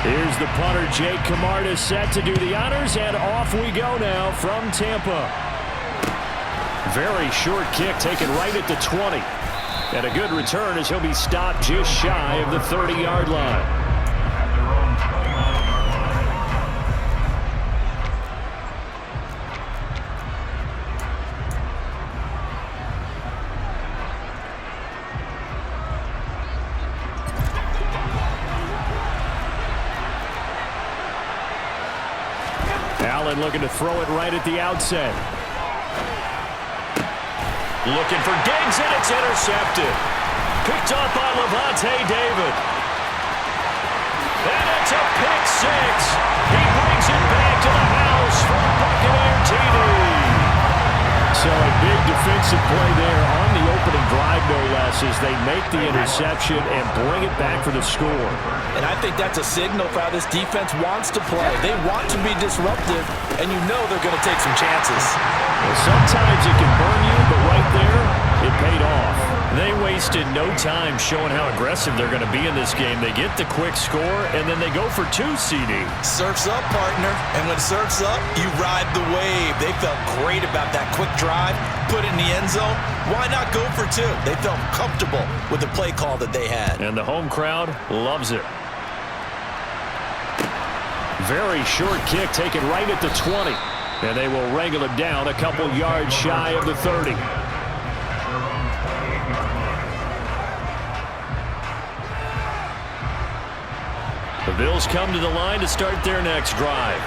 Here's the punter, Jake Camarda, set to do the honors, and off we go now from Tampa. Very short kick taken right at the 20. And a good return as he'll be stopped just shy of the 30-yard line. Allen looking to throw it right at the outset. Looking for Diggs, and it's intercepted. Picked up by Levante David. And it's a pick six. He brings it back to the house for a Buccaneer TD. So a big defensive play there on the opening drive, no less, as they make the interception and bring it back for the score. And I think that's a signal for how this defense wants to play. They want to be disruptive, and you know they're going to take some chances. Well, sometimes it can burn you, but right there, it paid off. They wasted no time showing how aggressive they're going to be in this game. They get the quick score, and then they go for 2, CD. Surf's up, partner. And when surf's up, you ride the wave. They felt great about that quick drive, put it in the end zone. Why not go for 2? They felt comfortable with the play call that they had. And the home crowd loves it. Very short kick taken right at the 20. And they will wrangle him down a couple yards shy of the 30. The Bills come to the line to start their next drive.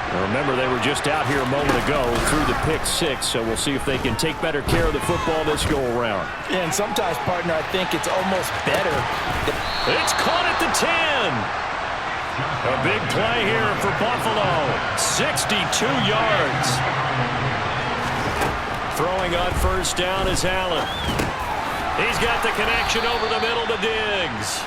Now remember, they were just out here a moment ago through the pick 6, so we'll see if they can take better care of the football this go-around. Yeah, and sometimes, partner, I think it's almost better. It's caught at the 10. A big play here for Buffalo. 62 yards. Throwing on first down is Allen. He's got the connection over the middle to Diggs.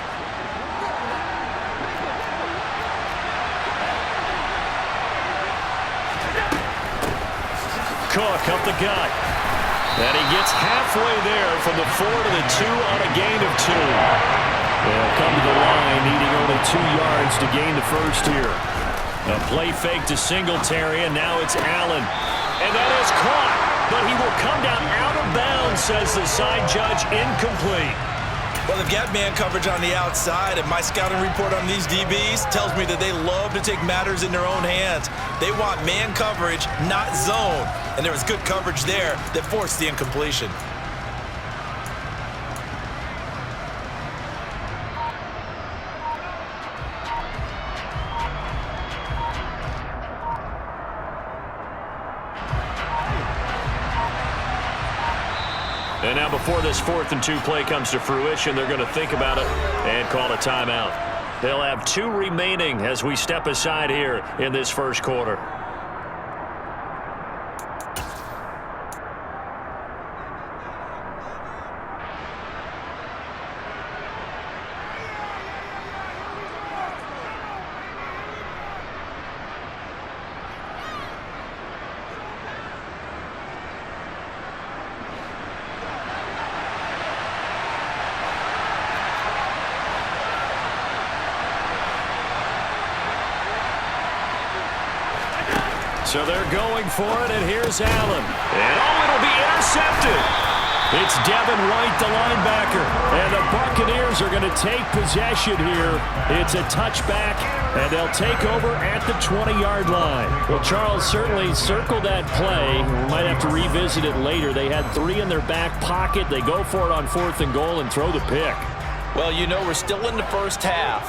Cook up the gut. And he gets halfway there from the 4 to the 2 on a gain of 2. They'll come to the line needing only 2 yards to gain the first here. A play fake to Singletary, and now it's Allen. And that is caught, but he will come down out of bounds, says the side judge, incomplete. Well, they've got man coverage on the outside, and my scouting report on these DBs tells me that they love to take matters in their own hands. They want man coverage, not zone. And there was good coverage there that forced the incompletion. And now before this 4th and 2 play comes to fruition, they're going to think about it and call a timeout. They'll have 2 remaining as we step aside here in this first quarter. So they're going for it, and here's Allen. And it'll be intercepted. It's Devin White, the linebacker. And the Buccaneers are going to take possession here. It's a touchback, and they'll take over at the 20-yard line. Well, Charles, certainly circle that play. We might have to revisit it later. They had 3 in their back pocket. They go for it on 4th and goal and throw the pick. Well, you know, we're still in the first half.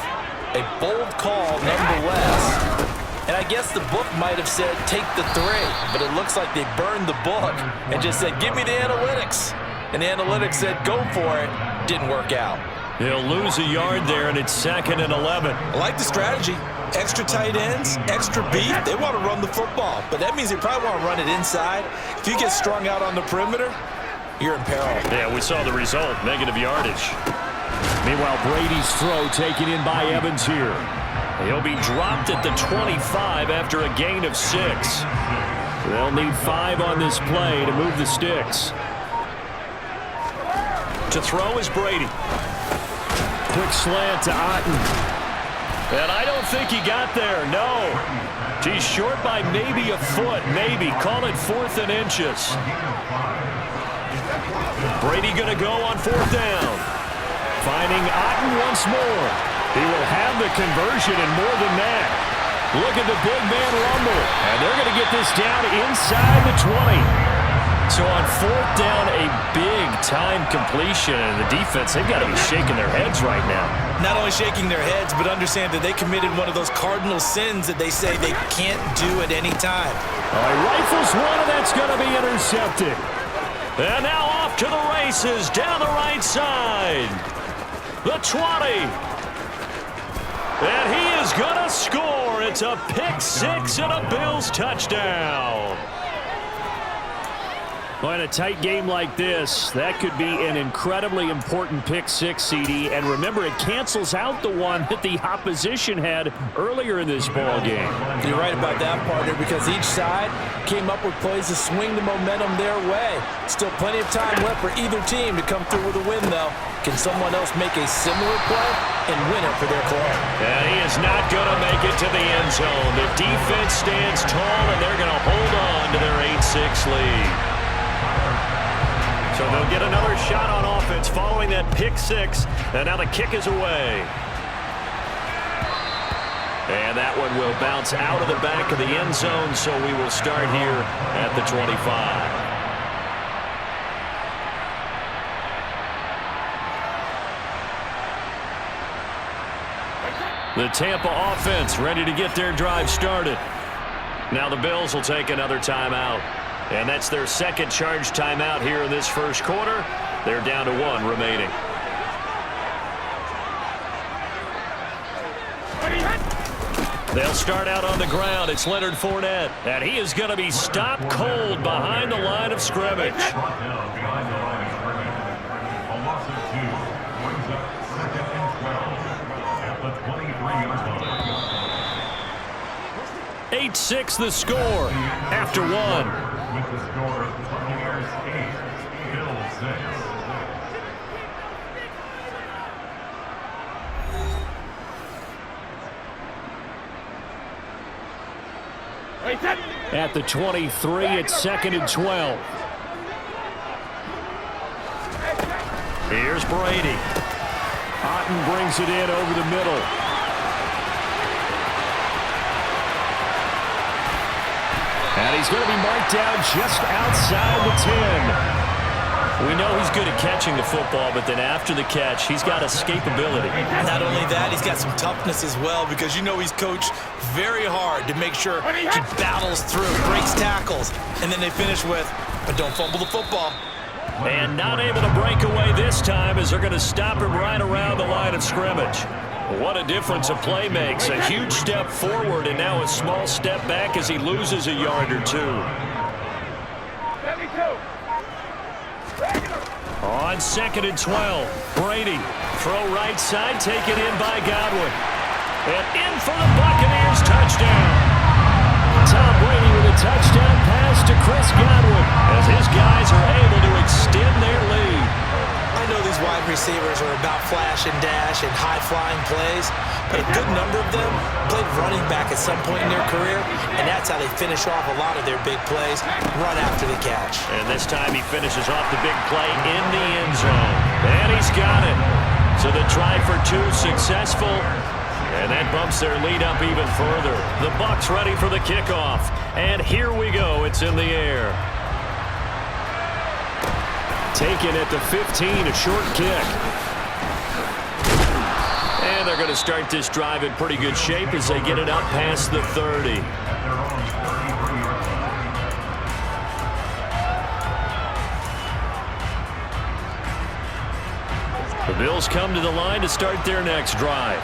A bold call, nonetheless. And I guess the book might have said, take the 3. But it looks like they burned the book and just said, give me the analytics. And the analytics said, go for it. Didn't work out. He'll lose a yard there, and it's 2nd and 11. I like the strategy. Extra tight ends, extra beat. They want to run the football. But that means they probably want to run it inside. If you get strung out on the perimeter, you're in peril. Yeah, we saw the result. Negative yardage. Meanwhile, Brady's throw taken in by Evans here. He'll be dropped at the 25 after a gain of 6. They'll need 5 on this play to move the sticks. To throw is Brady. Quick slant to Otten. And I don't think he got there, no. He's short by maybe a foot, maybe. Call it 4th and inches. Brady going to go on 4th down. Finding Otten once more. He will have the conversion and more than that. Look at the big man rumble. And they're going to get this down inside the 20. So on 4th down, a big-time completion. And the defense, they've got to be shaking their heads right now. Not only shaking their heads, but understand that they committed one of those cardinal sins that they say they can't do at any time. All right, rifles one, and that's going to be intercepted. And now off to the races, down the right side. The 20. And he is going to score. It's a pick six and a Bills touchdown. Well, in a tight game like this, that could be an incredibly important pick six, CD. And remember, it cancels out the one that the opposition had earlier in this ball game. You're right about that, partner, because each side came up with plays to swing the momentum their way. Still plenty of time left for either team to come through with a win, though. Can someone else make a similar play and win it for their club? And he is not going to make it to the end zone. The defense stands tall, and they're going to hold on to their 8-6 lead. So they'll get another shot on offense following that pick six. And now the kick is away. And that one will bounce out of the back of the end zone. So we will start here at the 25. The Tampa offense ready to get their drive started. Now the Bills will take another timeout. And that's their second charge timeout here in this first quarter. They're down to 1 remaining. They'll start out on the ground. It's Leonard Fournette. And he is going to be stopped cold behind the line of scrimmage. 8-6 the score after 1. With the score of Buccaneers 8, Bills 6. At the 23, it's 2nd and 12. Here's Brady. Otten brings it in over the middle. And he's going to be marked down just outside the 10. We know he's good at catching the football, but then after the catch, he's got escapability. Not only that, he's got some toughness as well, because you know he's coached very hard to make sure he battles through, breaks tackles, and then they finish with, but don't fumble the football. And not able to break away this time as they're going to stop him right around the line of scrimmage. What a difference a play makes. A huge step forward and now a small step back as he loses a yard or two. On 2nd and 12, Brady. Throw right side, taken in by Godwin. And in for the Buccaneers touchdown. Tom Brady with a touchdown pass to Chris Godwin as his guys are able to extend their lead. I know these wide receivers are about flash and dash and high-flying plays, but a good number of them played running back at some point in their career, and that's how they finish off a lot of their big plays, run after the catch. And this time he finishes off the big play in the end zone. And he's got it. So the try for 2 successful, and that bumps their lead up even further. The Bucs ready for the kickoff, and here we go. It's in the air. Taken at the 15, a short kick. And they're going to start this drive in pretty good shape as they get it up past the 30. The Bills come to the line to start their next drive.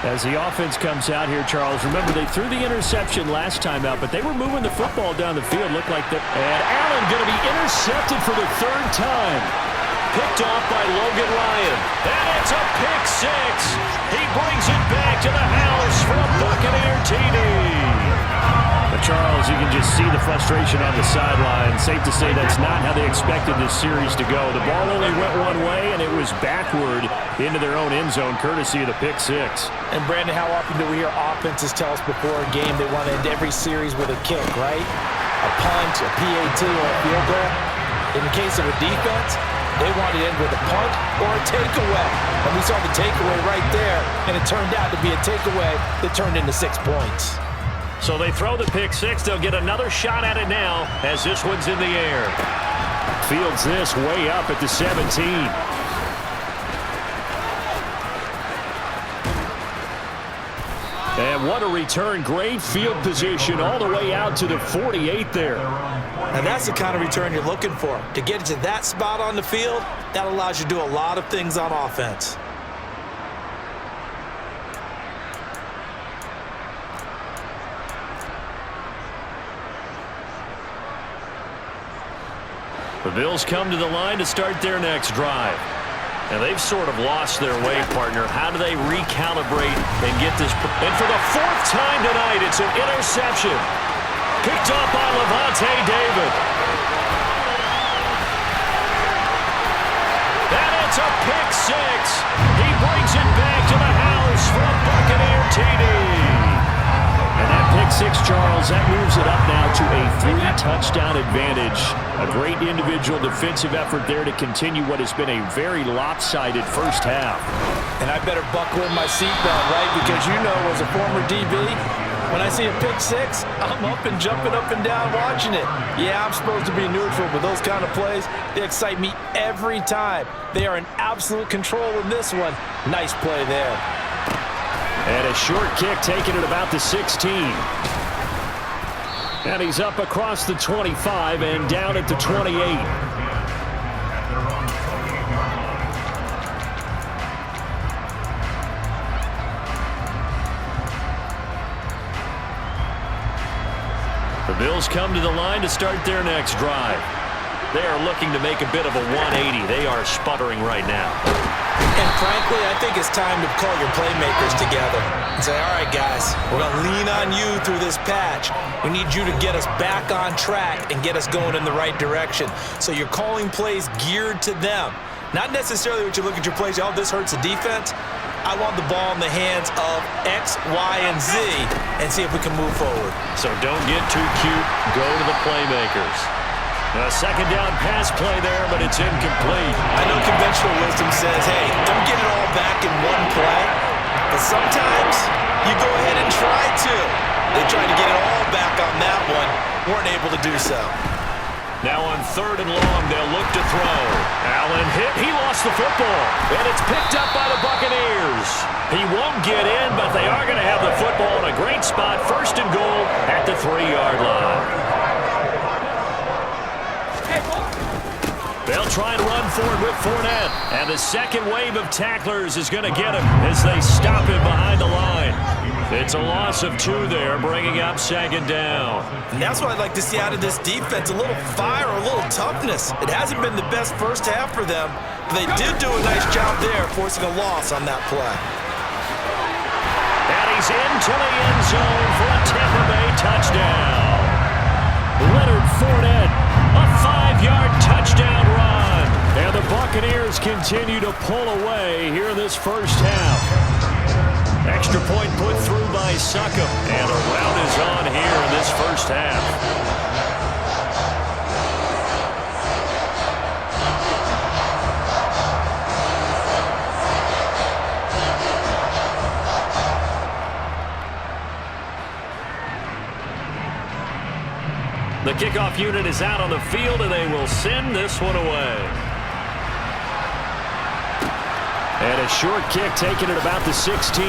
As the offense comes out here, Charles, remember they threw the interception last time out, but they were moving the football down the field. Looked like that. And Allen going to be intercepted for the 3rd time. Picked off by Logan Ryan. And it's a pick six. He brings it back to the house for a Buccaneer TD. But Charles, Charles, you can just see the frustration on the sideline. Safe to say that's not how they expected this series to go. The ball only went one way, and it was backward into their own end zone, courtesy of the pick six. And, Brandon, how often do we hear offenses tell us before a game they want to end every series with a kick, right? A punt, a PAT, or a field goal. In the case of a defense, they wanted to end with a punt or a takeaway. And we saw the takeaway right there, and it turned out to be a takeaway that turned into 6 points. So they throw the pick six. They'll get another shot at it now as this one's in the air. Fields this way up at the 17. And what a return. Great field position all the way out to the 48 there. And that's the kind of return you're looking for. To get to that spot on the field, that allows you to do a lot of things on offense. The Bills come to the line to start their next drive. And they've sort of lost their way, partner. How do they recalibrate and get this? And for the 4th time tonight, it's an interception. Picked up by Levante David. And it's a pick six. He brings it back to the house for a Buccaneer TD. And that pick six, Charles, that moves it up now to a 3-touchdown advantage. A great individual defensive effort there to continue what has been a very lopsided first half. And I better buckle in my seatbelt, right? Because you know, as a former DB, when I see a pick six, I'm up and jumping up and down watching it. Yeah, I'm supposed to be neutral, but those kind of plays, they excite me every time. They are in absolute control in this one. Nice play there. And a short kick taken at about the 16. And he's up across the 25 and down at the 28. The Bills come to the line to start their next drive. They are looking to make a bit of a 180. They are sputtering right now. And frankly, I think it's time to call your playmakers together and say, all right, guys, we're going to lean on you through this patch. We need you to get us back on track and get us going in the right direction. So you're calling plays geared to them. Not necessarily what you look at your plays, oh, this hurts the defense. I want the ball in the hands of X, Y, and Z and see if we can move forward. So don't get too cute. Go to the playmakers. A second down pass play there, but it's incomplete. I know conventional wisdom says, hey, don't get it all back in one play. But sometimes you go ahead and try to. They tried to get it all back on that one. Weren't able to do so. Now on 3rd and long, they'll look to throw. Allen hit. He lost the football. And it's picked up by the Buccaneers. He won't get in, but they are going to have the football in a great spot. 1st and goal at the 3-yard line. They'll try and run forward with Fournette. And the second wave of tacklers is going to get him as they stop him behind the line. It's a loss of 2 there, bringing up 2nd down. And that's what I'd like to see out of this defense, a little fire, a little toughness. It hasn't been the best first half for them, but they did do a nice job there, forcing a loss on that play. And he's into the end zone for a Tampa Bay touchdown. Leonard Fournette, a 5-yard touchdown run. And the Buccaneers continue to pull away here in this first half. Extra point put through by Succop. And a rout is on here in this first half. The kickoff unit is out on the field, and they will send this one away. And a short kick taken at about the 16.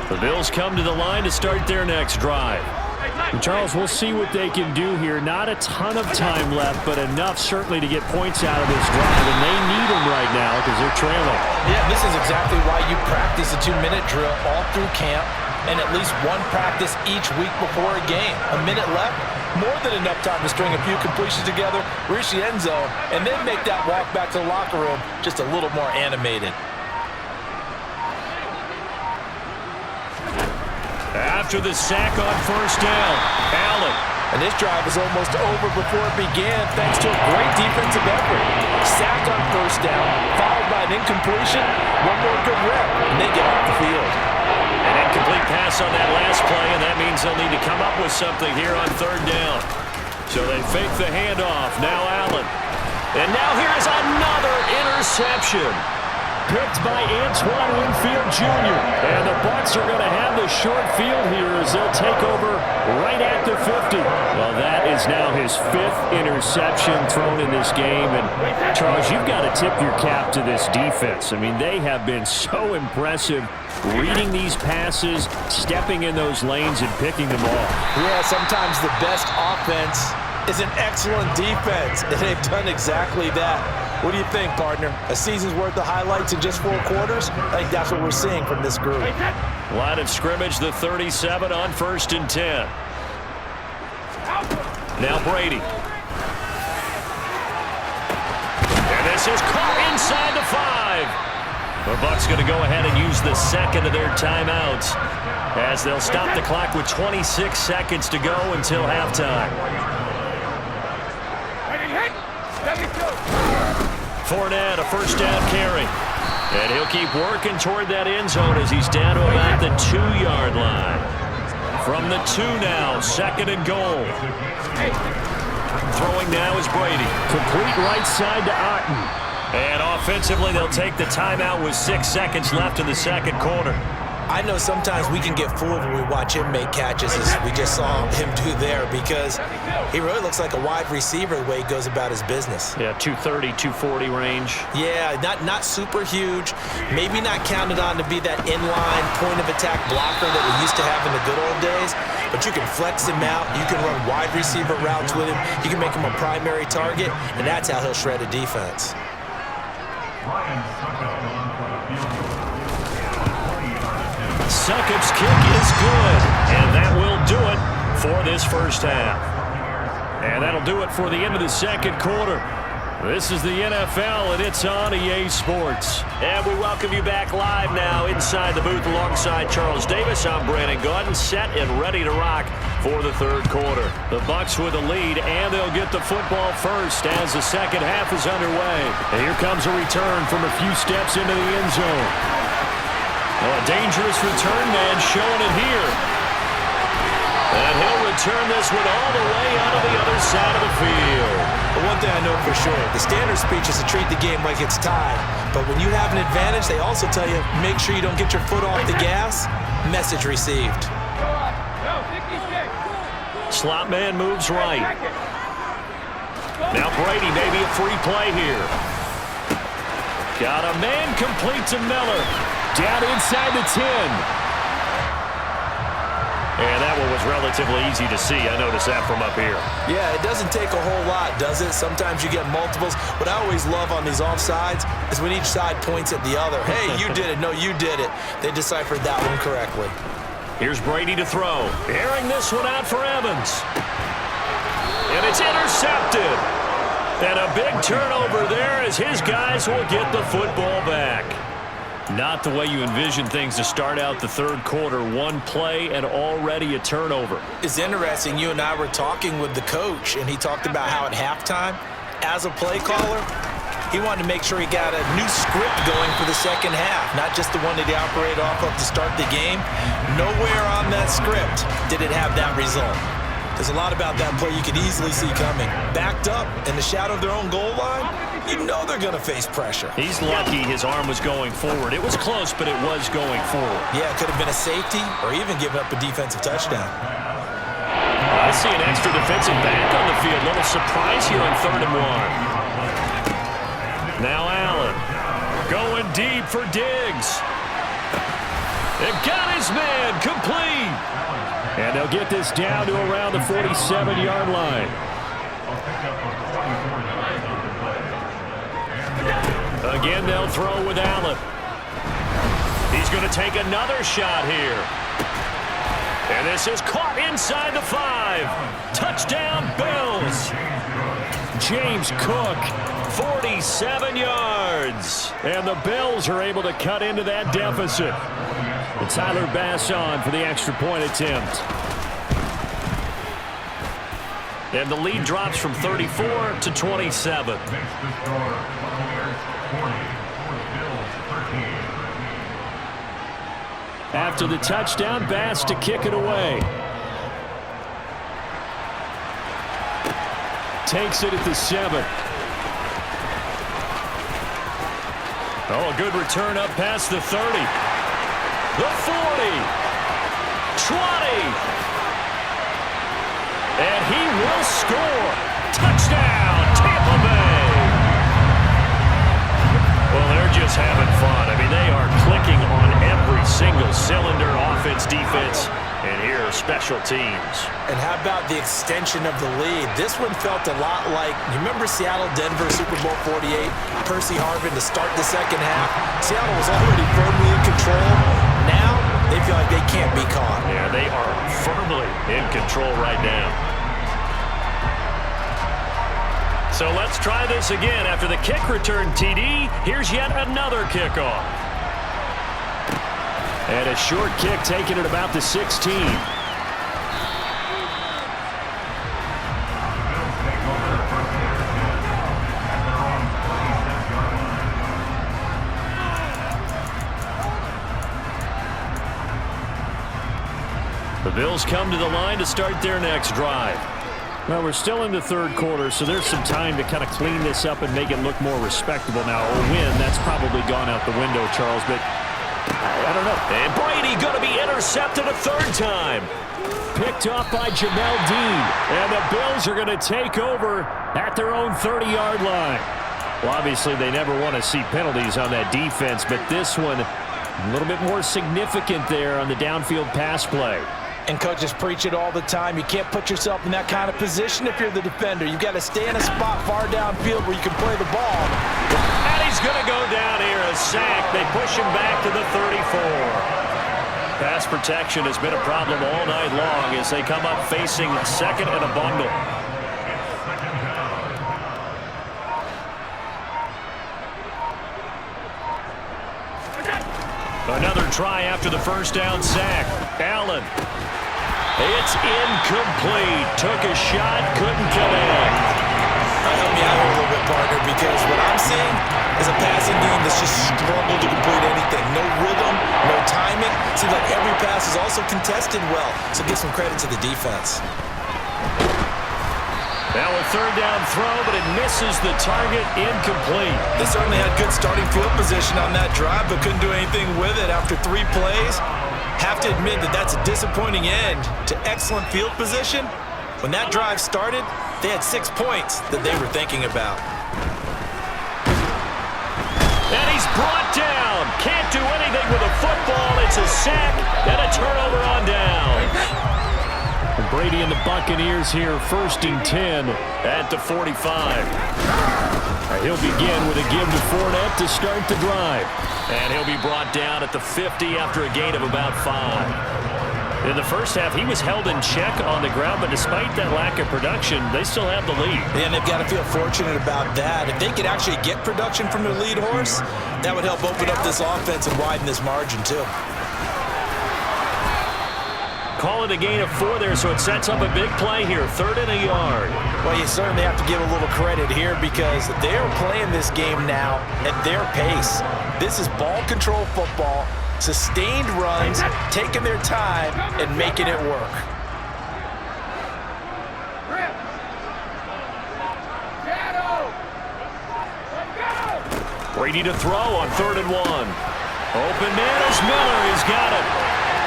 The Bills come to the line to start their next drive. Charles, we'll see what they can do here. Not a ton of time left, but enough certainly to get points out of this drive, and they need them right now because they're trailing. Yeah, this is exactly why you practice a 2-minute drill all through camp. and at least one practice each week before a game. A minute left, more than enough time to string a few completions together, reach the end zone, and then make that walk back to the locker room just a little more animated. After the sack on first down, Allen. And this drive was almost over before it began thanks to a great defensive effort. Sack on first down, followed by an incompletion, one more good rep, and they get off the field. An incomplete pass on that last play, and that means they'll need to come up with something here on third down. So they fake the handoff. Now Allen. And now here is another interception. Picked by Antoine Winfield Jr. And the Bucs are going to have the short field here as they'll take over right at the 50. Well, that is now his 5th interception thrown in this game. And, Charles, you've got to tip your cap to this defense. I mean, they have been so impressive reading these passes, stepping in those lanes, and picking them off. Yeah, sometimes the best offense is an excellent defense, and they've done exactly that. What do you think, partner? A season's worth of highlights in just 4 quarters? I think that's what we're seeing from this group. Line of scrimmage, the 37 on 1st and 10. Now Brady. And this is caught inside the 5. The Bucs going to go ahead and use the second of their timeouts as they'll stop the clock with 26 seconds to go until halftime. Fournette, a first down carry. And he'll keep working toward that end zone as he's down to about the 2-yard line. From the 2 now, 2nd and goal. Throwing now is Brady. Complete right side to Otten. And offensively, they'll take the timeout with 6 seconds left in the second quarter. I know sometimes we can get fooled when we watch him make catches, as we just saw him do there, because he really looks like a wide receiver the way he goes about his business. Yeah, 230, 240 range. Yeah, not super huge, maybe not counted on to be that inline point-of-attack blocker that we used to have in the good old days, but you can flex him out, you can run wide receiver routes with him, you can make him a primary target, and that's how he'll shred a defense. Succop's kick is good, and that will do it for this first half. And that'll do it for the end of the second quarter. This is the NFL, and it's on EA Sports. And we welcome you back live now inside the booth alongside Charles Davis. I'm Brandon Gaudin, set and ready to rock for the third quarter. The Bucs with a lead, and they'll get the football first as the second half is underway. And here comes a return from a few steps into the end zone. Oh, a dangerous return man showing it here. And he'll return this one all the way out of the other side of the field. But one thing I know for sure, the standard speech is to treat the game like it's tied. But when you have an advantage, they also tell you, make sure you don't get your foot off the gas. Message received. Slot man moves right. Now Brady, maybe a free play here. Got a man complete to Miller. Down inside the 10. And that one was relatively easy to see. I noticed that from up here. Yeah, it doesn't take a whole lot, does it? Sometimes you get multiples. What I always love on these offsides is when each side points at the other. Hey, you did it. No, you did it. They deciphered that one correctly. Here's Brady to throw. Airing this one out for Evans. And it's intercepted. And a big turnover there as his guys will get the football back. Not the way you envision things to start out the third quarter. One play and already a turnover. It's interesting. You and I were talking with the coach, and he talked about how at halftime, as a play caller, he wanted to make sure he got a new script going for the second half, not just the one that he operated off of to start the game. Nowhere on that script did it have that result. There's a lot about that play you could easily see coming. Backed up in the shadow of their own goal line, you know they're going to face pressure. He's lucky his arm was going forward. It was close, but it was going forward. Yeah, it could have been a safety or even given up a defensive touchdown. I see an extra defensive back on the field. Little surprise here on 3rd and 1. Now Allen going deep for Diggs. And got his man complete. And they'll get this down to around the 47-yard line. Again, they'll throw with Allen. He's going to take another shot here. And this is caught inside the 5. Touchdown, Bills. James Cook, 47 yards. And the Bills are able to cut into that deficit. And Tyler Bass on for the extra point attempt. And the lead drops from 34 to 27. After the touchdown, Bass to kick it away. Takes it at the 7. Oh, a good return up past the 30. The 40. 20. And he will score. Touchdown, Tampa Bay. Well, they're just having fun. I mean, they are clicking on every single cylinder, offense, defense, and here are special teams. And how about the extension of the lead? This one felt a lot like, you remember Seattle-Denver Super Bowl 48? Percy Harvin to start the second half. Seattle was already firmly in control. Now, they feel like they can't be caught. Yeah, they are firmly in control right now. So let's try this again. After the kick return TD, here's yet another kickoff. And a short kick taken at about the 16. The Bills come to the line to start their next drive. Well, we're still in the third quarter, so there's some time to kind of clean this up and make it look more respectable. Now, a win, that's probably gone out the window, Charles, but I don't know. And Brady going to be intercepted a third time. Picked off by Jamel Dean. And the Bills are going to take over at their own 30-yard line. Well, obviously, they never want to see penalties on that defense, but this one a little bit more significant there on the downfield pass play. And coaches preach it all the time. You can't put yourself in that kind of position if you're the defender. You've got to stay in a spot far downfield where you can play the ball. And he's going to go down here, a sack. They push him back to the 34. Pass protection has been a problem all night long as they come up facing second and a bundle. Another try after the first down sack. Allen. It's incomplete. Took a shot, couldn't connect. Help me out here a little bit, partner, because what I'm seeing is a passing game that's just struggled to complete anything. No rhythm, no timing. Seems like every pass is also contested well, so give some credit to the defense. Now a third down throw, but it misses the target, incomplete. They certainly had good starting field position on that drive, but couldn't do anything with it after 3 plays. Have to admit that that's a disappointing end to excellent field position. When that drive started, they had 6 points that they were thinking about. And he's brought down. Can't do anything with a football. It's a sack and a turnover on down. Brady and the Buccaneers here, 1st and 10 at the 45. He'll begin with a give to Fournette to start the drive. And he'll be brought down at the 50 after a gain of about 5. In the first half, he was held in check on the ground, but despite that lack of production, they still have the lead. And they've got to feel fortunate about that. If they could actually get production from their lead horse, that would help open up this offense and widen this margin too. Call it a gain of 4 there, so it sets up a big play here, 3rd and a yard. Well, you certainly have to give a little credit here because they're playing this game now at their pace. This is ball control football, sustained runs, taking their time, and making it work. Brady to throw on 3rd and 1. Open man is Miller. He's got it.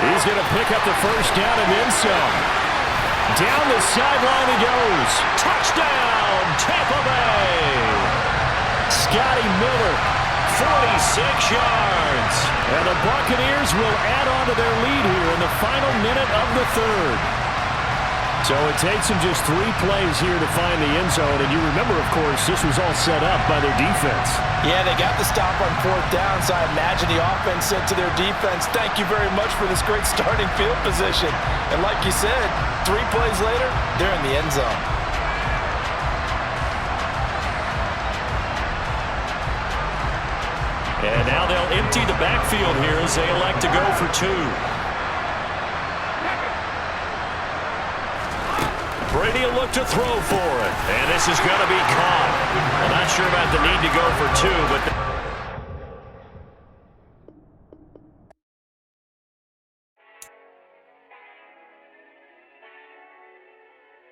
He's going to pick up the first down and then some. Down the sideline he goes. Touchdown, Tampa Bay. Scotty Miller, 46 yards. And the Buccaneers will add on to their lead here in the final minute of the 3rd. So it takes them just 3 plays here to find the end zone. And you remember, of course, this was all set up by their defense. Yeah, they got the stop on 4th down, so I imagine the offense said to their defense, thank you very much for this great starting field position. And like you said, 3 plays later, they're in the end zone. And now they'll empty the backfield here as they elect to go for 2. Brady will look to throw for it. And this is going to be caught. I'm not sure about the need to go for 2, but